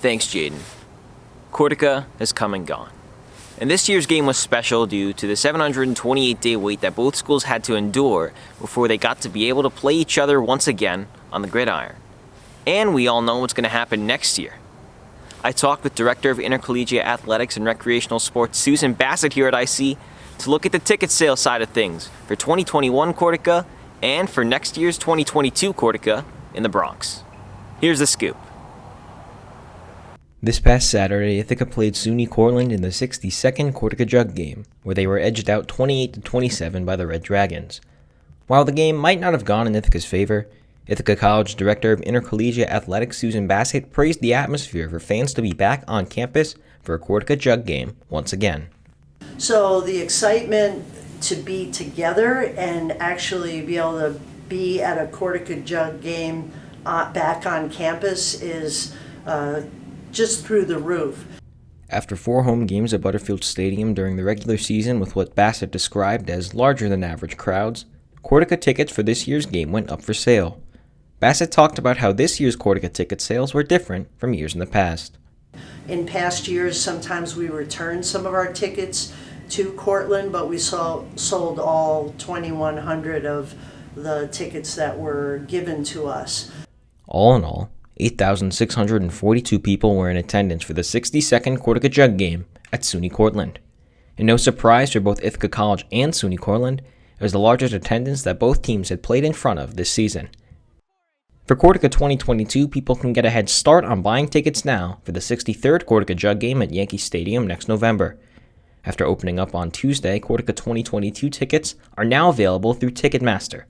Thanks, Jaden. Cortica has come and gone. And this year's game was special due to the 728-day wait that both schools had to endure before they got to be able to play each other once again on the gridiron. And we all know what's going to happen next year. I talked with Director of Intercollegiate Athletics and Recreational Sports Susan Bassett here at IC to look at the ticket sale side of things for 2021 Cortica and for next year's 2022 Cortica in the Bronx. Here's the scoop. This past Saturday, Ithaca played SUNY Cortland in the 62nd Cortica Jug game, where they were edged out 28-27 by the Red Dragons. While the game might not have gone in Ithaca's favor, Ithaca College Director of Intercollegiate Athletics Susan Bassett praised the atmosphere for fans to be back on campus for a Cortica Jug game once again. So the excitement to be together and actually be able to be at a Cortica Jug game back on campus is just through the roof. After 4 home games at Butterfield Stadium during the regular season with what Bassett described as larger than average crowds, Cortica tickets for this year's game went up for sale. Bassett talked about how this year's Cortica ticket sales were different from years in the past. In past years, sometimes we returned some of our tickets to Cortland, but we sold all 2,100 of the tickets that were given to us. All in all, 8,642 people were in attendance for the 62nd Cortica Jug game at SUNY Cortland. And no surprise for both Ithaca College and SUNY Cortland, it was the largest attendance that both teams had played in front of this season. For Cortica 2022, people can get a head start on buying tickets now for the 63rd Cortica Jug game at Yankee Stadium next November. After opening up on Tuesday, Cortica 2022 tickets are now available through Ticketmaster.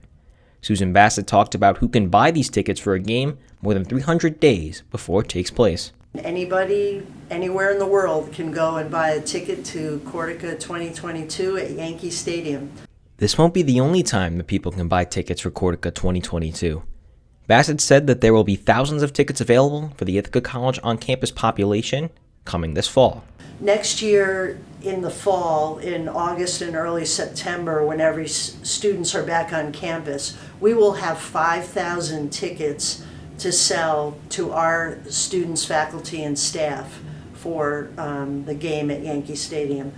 Susan Bassett talked about who can buy these tickets for a game more than 300 days before it takes place. Anybody, anywhere in the world can go and buy a ticket to Cortica 2022 at Yankee Stadium. This won't be the only time that people can buy tickets for Cortica 2022. Bassett said that there will be thousands of tickets available for the Ithaca College on-campus population coming this fall. Next year in the fall, in August and early September, whenever students are back on campus, we will have 5,000 tickets to sell to our students, faculty, and staff for the game at Yankee Stadium.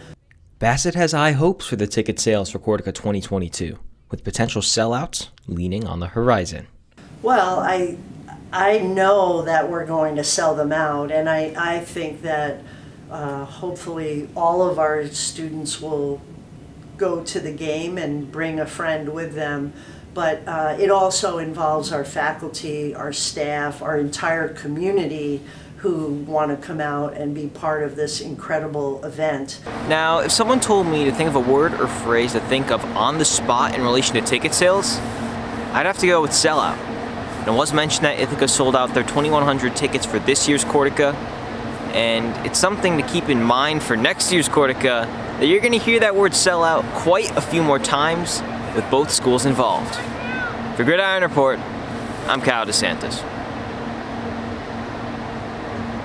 Bassett has high hopes for the ticket sales for Cortica 2022, with potential sellouts leaning on the horizon. Well, I know that we're going to sell them out, and I think that hopefully all of our students will go to the game and bring a friend with them. But it also involves our faculty, our staff, our entire community who want to come out and be part of this incredible event. Now, if someone told me to think of a word or phrase to think of on the spot in relation to ticket sales, I'd have to go with sellout. And it was mentioned that Ithaca sold out their 2,100 tickets for this year's Cortica, and it's something to keep in mind for next year's Cortica that you're going to hear that word sellout quite a few more times with both schools involved. For Gridiron Report, I'm Kyle DeSantis.